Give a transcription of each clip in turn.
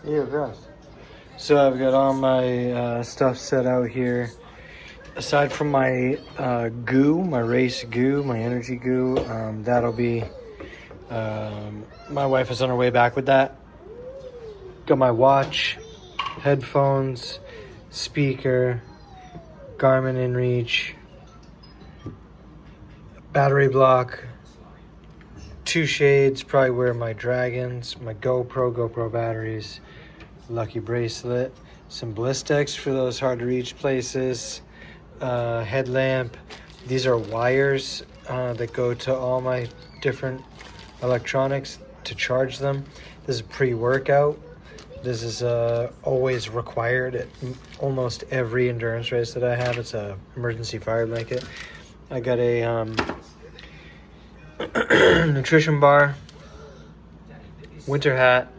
Yeah, grass. So I've got all my stuff set out here. Aside from my goo, my race goo, my energy goo, that'll be. My wife is on her way back with that. Got my watch, headphones, speaker, Garmin InReach, battery block, 2 shades, probably wear my Dragons, my GoPro batteries, lucky bracelet, some ballistics for those hard to reach places, headlamp. These are wires that go to all my different electronics to charge them. This is pre-workout. This is always required at almost every endurance race that I have. It's a emergency fire blanket. I got a nutrition bar, winter hat,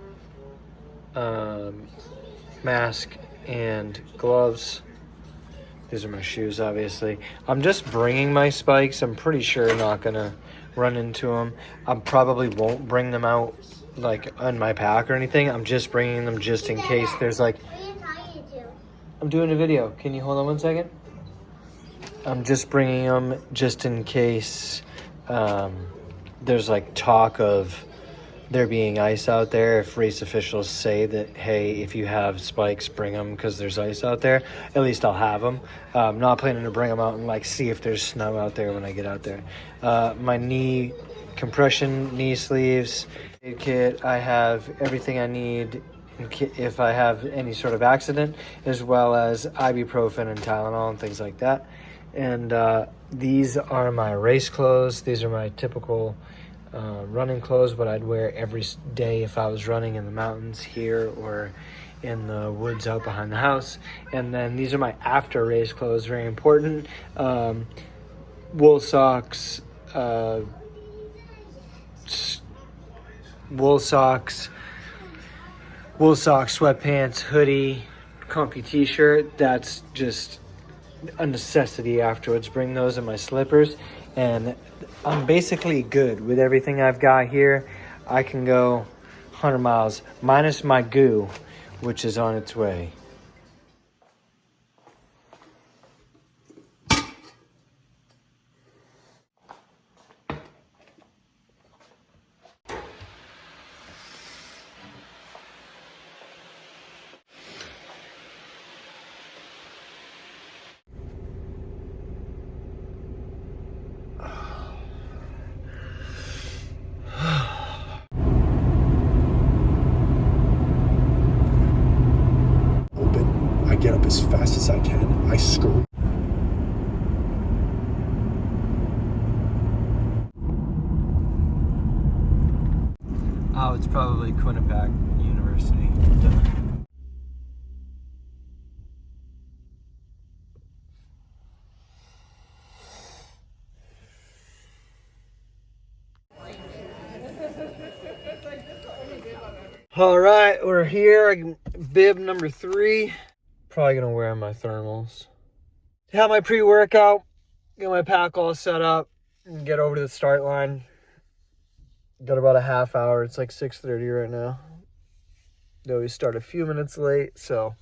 mask, and gloves. These are my shoes, obviously. I'm just bringing my spikes. I'm pretty sure not gonna run into them. I probably won't bring them out like on my pack or anything. I'm just bringing them just in case there's like... What are you talking to? I'm doing a video. Can you hold on 1 second? I'm just bringing them just in case there's like talk of there being ice out there. If race officials say that, hey, if you have spikes, bring them because there's ice out there, at least I'll have them. I'm not planning to bring them out and like see if there's snow out there when I get out there. My knee compression, knee sleeves, kit. I have everything I need if I have any sort of accident, as well as ibuprofen and Tylenol and things like that. And these are my race clothes. These are my typical running clothes, what I'd wear every day if I was running in the mountains here or in the woods out behind the house. And then these are my after race clothes, very important. Wool socks, sweatpants, hoodie, comfy t-shirt. That's just a necessity afterwards. Bring those in my slippers, and I'm basically good with everything I've got here. I can go 100 miles minus my goo, which is on its way. I get up as fast as I can. I scream. Oh, it's probably Quinnipiac University. All right, we're here. Bib number 3. Probably gonna wear my thermals. Have my pre-workout, get my pack all set up, and get over to the start line. Got about a half hour. It's like 6:30 right now. They always start a few minutes late, so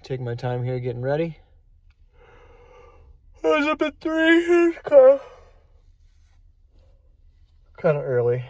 take my time here getting ready. I was up at 3. It's kind of early.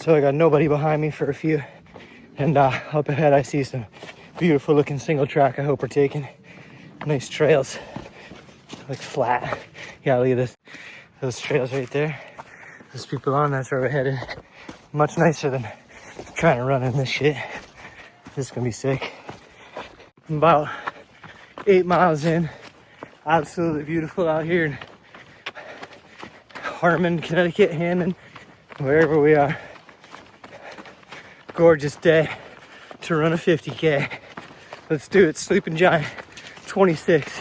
So I got nobody behind me for a few. And up ahead I see some beautiful looking single track I hope we're taking. Nice trails. Like flat. Yeah, look at this. Those trails right there. There's people on, that's where we're headed. Much nicer than trying to run in this shit. This is gonna be sick. I'm about 8 miles in. Absolutely beautiful out here in Harmon, Connecticut, Hammond, wherever we are. Gorgeous day to run a 50K. Let's do it. Sleeping Giant 26.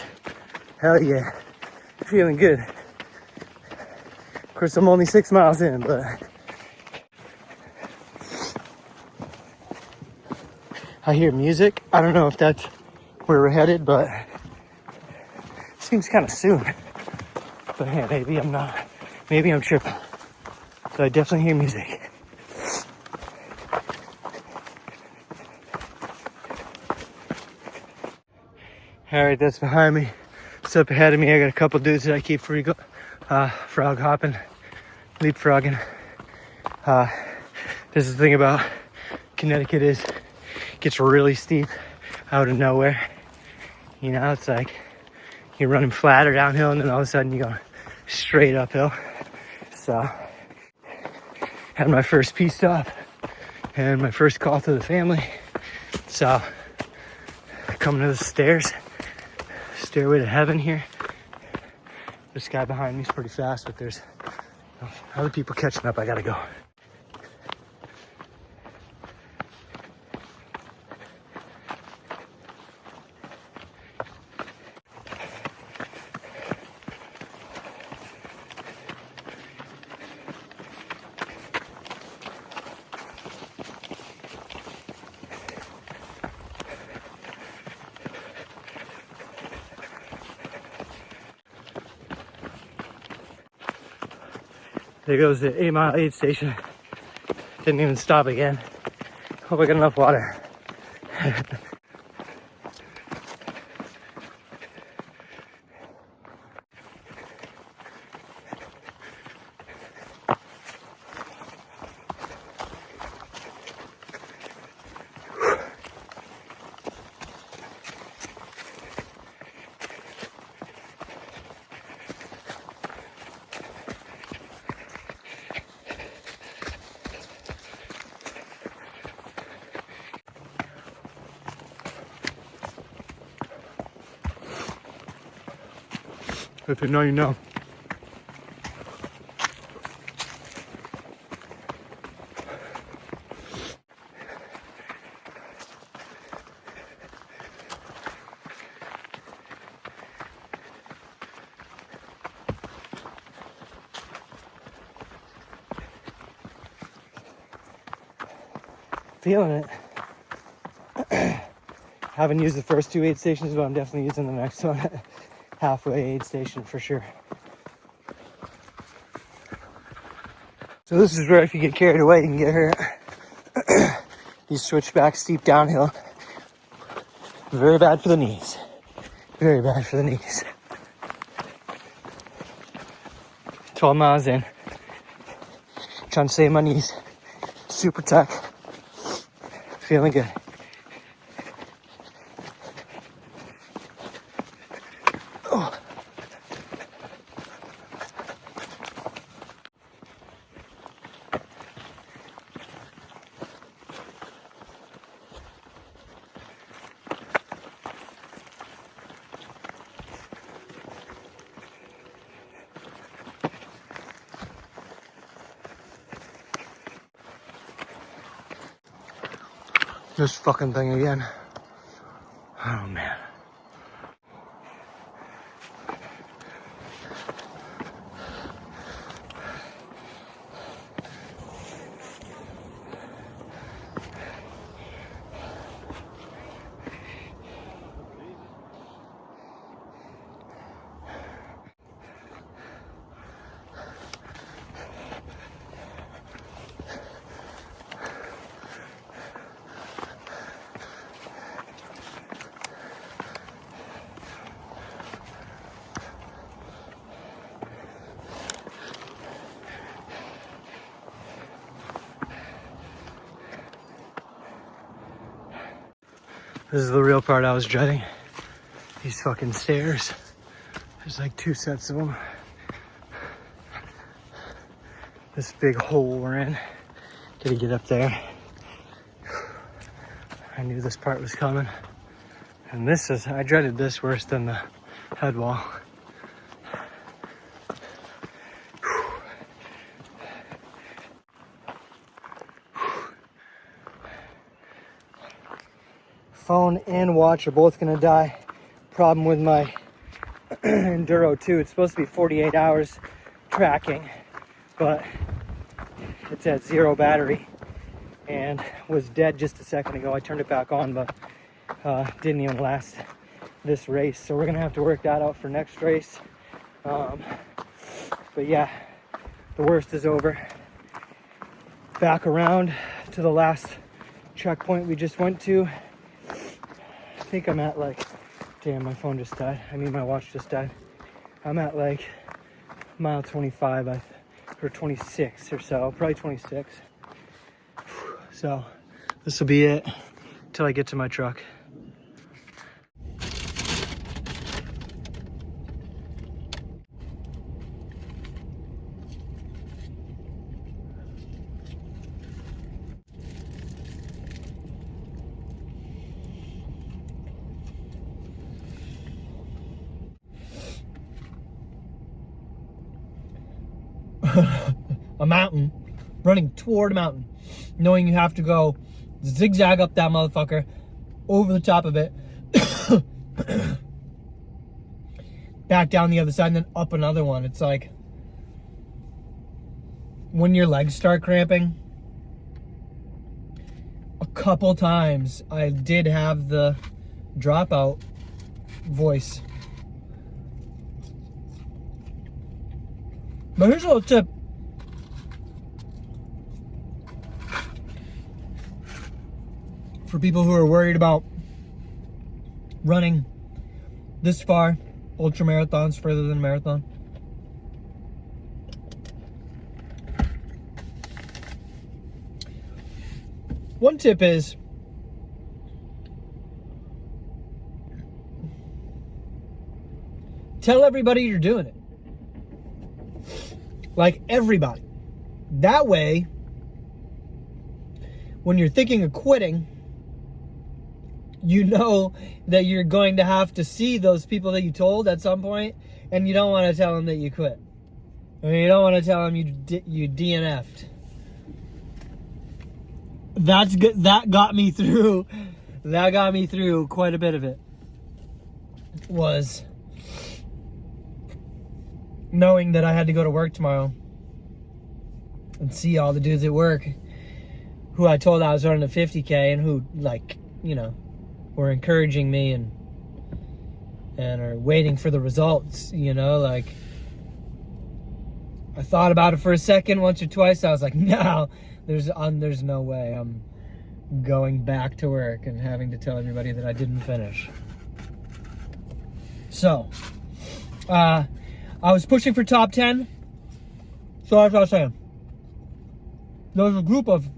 Hell yeah. Feeling good. Of course, I'm only 6 miles in, but I hear music. I don't know if that's where we're headed, but it seems kind of soon. But yeah, maybe I'm not. Maybe I'm tripping. But I definitely hear music. Alright, that's behind me. It's up ahead of me. I got a couple dudes that I keep frog hopping, leapfrogging. This is the thing about Connecticut is it gets really steep out of nowhere. You know, it's like you're running flat or downhill and then all of a sudden you go straight uphill. So, had my first pee stop and my first call to the family. So, coming to the stairs. Stairway to heaven here. This guy behind me is pretty fast, but there's other people catching up. I gotta go. There goes the 8 mile aid station. Didn't even stop again. Hope I got enough water. If you know, you know. Feeling it. Haven't used the first 2 aid stations, but I'm definitely using the next one. Halfway aid station for sure. So this is where if you get carried away, you can get hurt. These switchbacks steep downhill. Very bad for the knees. Very bad for the knees. 12 miles in. Trying to save my knees. Super tuck. Feeling good. This fucking thing again. Oh man. This is the real part I was dreading. These fucking stairs. There's like 2 sets of them. This big hole we're in. Gotta get up there. I knew this part was coming. And I dreaded this worse than the head wall. Phone and watch are both gonna die. Problem with my Enduro 2, it's supposed to be 48 hours tracking, but it's at 0 battery and was dead just a second ago. I turned it back on, but didn't even last this race. So we're gonna have to work that out for next race. But yeah, the worst is over. Back around to the last checkpoint we just went to. I think I'm at like, damn, my phone just died. I mean, my watch just died. I'm at like mile 25 or 26 or so, probably 26. So this will be it until I get to my truck. A mountain, running toward a mountain, knowing you have to go zigzag up that motherfucker, over the top of it, back down the other side, and then up another one. It's like when your legs start cramping. A couple times I did have the dropout voice. But here's a little tip. For people who are worried about running this far, ultramarathons further than a marathon. One tip is tell everybody you're doing it. Like everybody. That way, when you're thinking of quitting, you know that you're going to have to see those people that you told at some point, and you don't want to tell them that you quit. I mean, you don't want to tell them you DNF'd. That's good. That got me through. That got me through quite a bit of it. Was knowing that I had to go to work tomorrow and see all the dudes at work who I told I was running a 50K and who, like, you know, were encouraging me and are waiting for the results, you know, like, I thought about it for a second, once or twice. I was like, no, there's no way I'm going back to work and having to tell everybody that I didn't finish. So, I was pushing for top 10. So as I was saying, there was a group of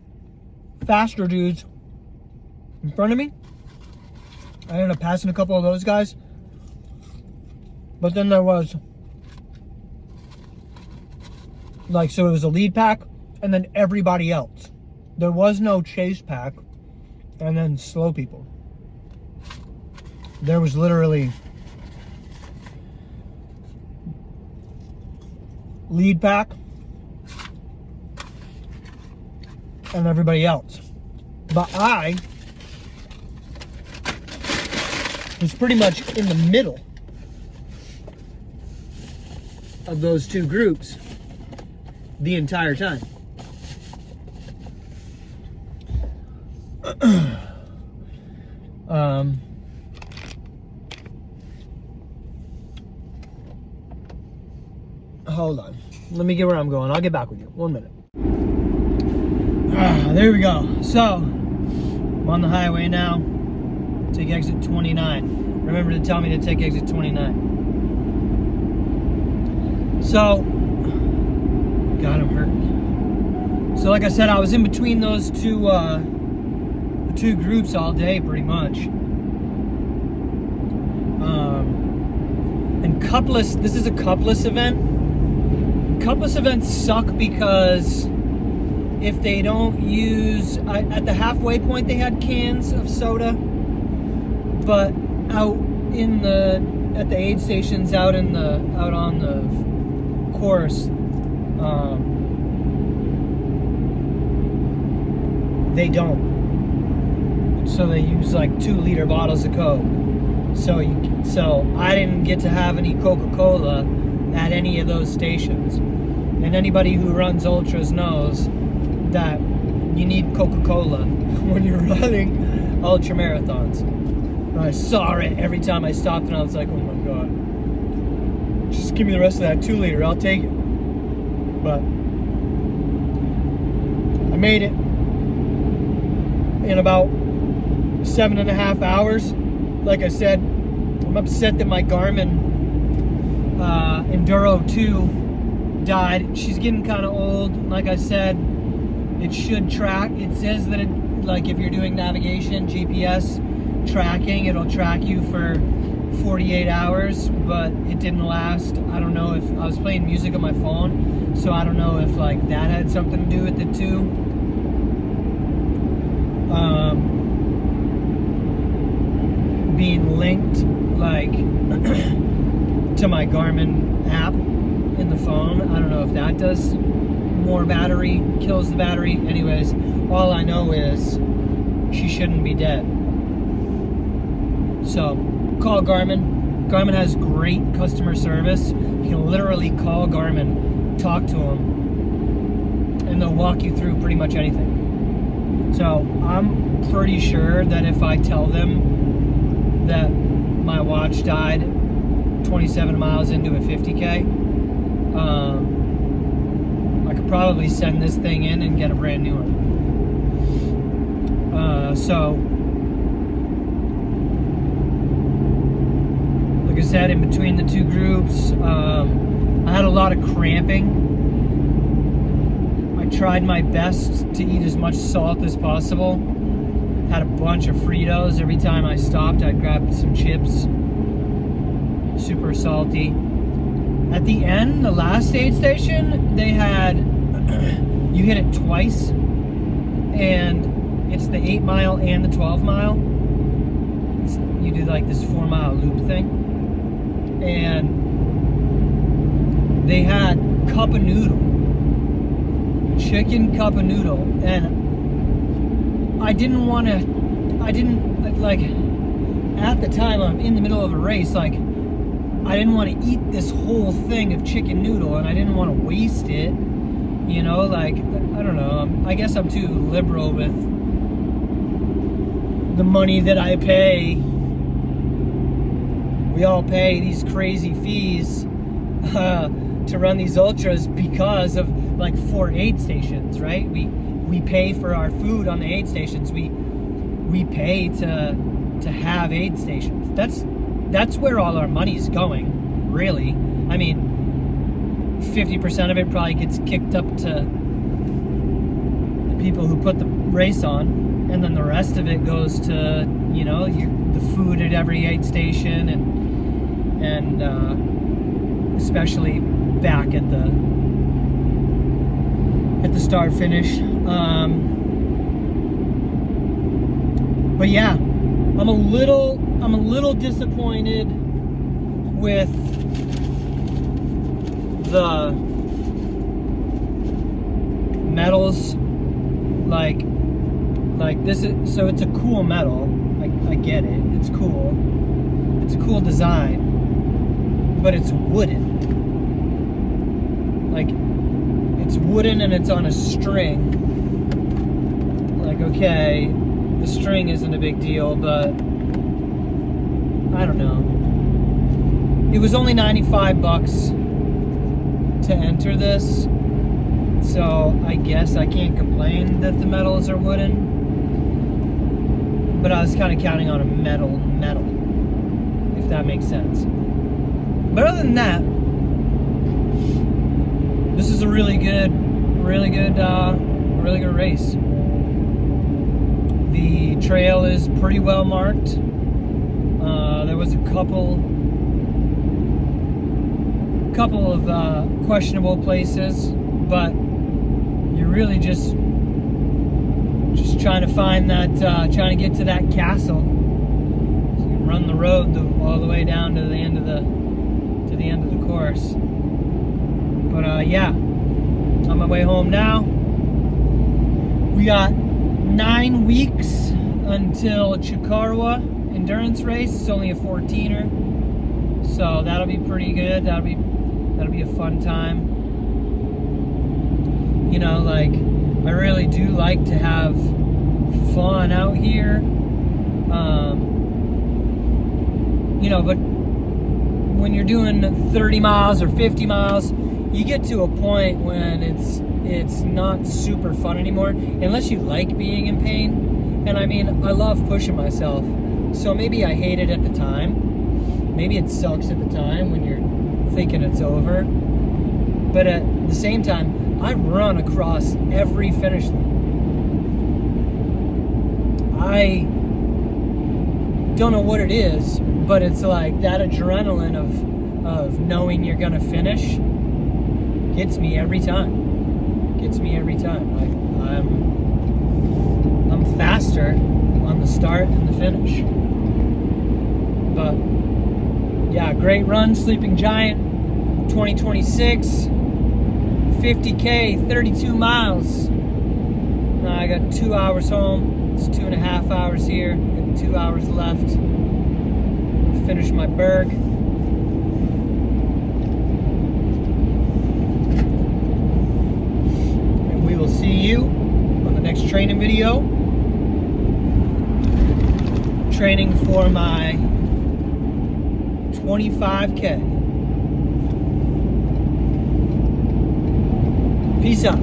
faster dudes in front of me. I ended up passing a couple of those guys. But then there was, like, so it was a lead pack and then everybody else. There was no chase pack and then slow people. There was literally lead pack and everybody else. But I was pretty much in the middle of those two groups the entire time. Hold on. Let me get where I'm going. I'll get back with you. 1 minute. There we go. So, I'm on the highway now. Take exit 29. Remember to tell me to take exit 29. So, God, I'm hurt. So, like I said, I was in between those two groups all day, pretty much. And cupless, this is a cupless event. Cupless events suck because if they don't use, at the halfway point they had cans of soda, but out at the aid stations, out on the course, they don't. So they use like 2-liter bottles of Coke. So I didn't get to have any Coca-Cola at any of those stations. And anybody who runs ultras knows that you need Coca-Cola when you're running ultramarathons. And I saw it every time I stopped, and I was like, oh my God, just give me the rest of that 2-liter, I'll take it. But I made it in about 7.5 hours. Like I said, I'm upset that my Garmin Enduro 2 died. She's getting kind of old. Like I said, it should track. It says that like if you're doing navigation, GPS tracking, it'll track you for 48 hours, but it didn't last. I don't know if I was playing music on my phone, so I don't know if like that had something to do with it too. Being linked like to my Garmin app in the phone, I don't know if that does more battery, kills the battery. Anyways, all I know is she shouldn't be dead. So call Garmin. Garmin has great customer service. You can literally call Garmin, talk to them, and they'll walk you through pretty much anything. So I'm pretty sure that if I tell them that my watch died 27 miles into a 50K, I could probably send this thing in and get a brand new one. So like I said, in between the two groups, I had a lot of cramping. I tried my best to eat as much salt as possible. Had a bunch of Fritos. Every time I stopped, I'd grab some chips. Super salty. At the end, the last aid station, they had, you hit it twice, and it's the 8 mile and the 12 mile. You do like this 4 mile loop thing. And they had cup of noodle. Chicken cup of noodle. And I didn't, like, at the time, I'm in the middle of a race, like, I didn't want to eat this whole thing of chicken noodle, and I didn't want to waste it, you know, like, I don't know, I guess I'm too liberal with the money that I pay. We all pay these crazy fees to run these ultras because of, like, 4 aid stations, right? We pay for our food on the aid stations. We pay to have aid stations. That's where all our money's going, really. I mean, 50% of it probably gets kicked up to the people who put the race on, and then the rest of it goes to, you know, the food at every aid station, and especially back at the start finish. But yeah, I'm a little disappointed with the medals. Like this is, so it's a cool medal. I get it. It's cool. It's a cool design, but it's wooden. Like, it's wooden and it's on a string. Like, okay, the string isn't a big deal, but I don't know. It was only $95 to enter this, so I guess I can't complain that the medals are wooden. But I was kind of counting on a metal, if that makes sense. But other than that, this is a really good race. The trail is pretty well marked. There was a couple of questionable places, but you're really just trying to find that, trying to get to that castle. So you run the road all the way down to the end of the course. But yeah, on my way home now. We got 9 weeks until Chikarwa endurance race. It's only a 14er, so that'll be pretty good. That'll be a fun time. You know, like, I really do like to have fun out here. You know, but when you're doing 30 miles or 50 miles, you get to a point when it's not super fun anymore, unless you like being in pain. And I mean, I love pushing myself, so maybe I hate it at the time. Maybe it sucks at the time when you're thinking it's over. But at the same time, I run across every finish line. I don't know what it is, but it's like that adrenaline of knowing you're gonna finish gets me every time. I'm faster on the start and the finish. But yeah, great run, Sleeping Giant 2026, 50K, 32 miles. Now I got 2 hours home. It's 2.5 hours here. Got 2 hours left. Finish my berg. And we will see you on the next training video. Training for my 25K. Peace out.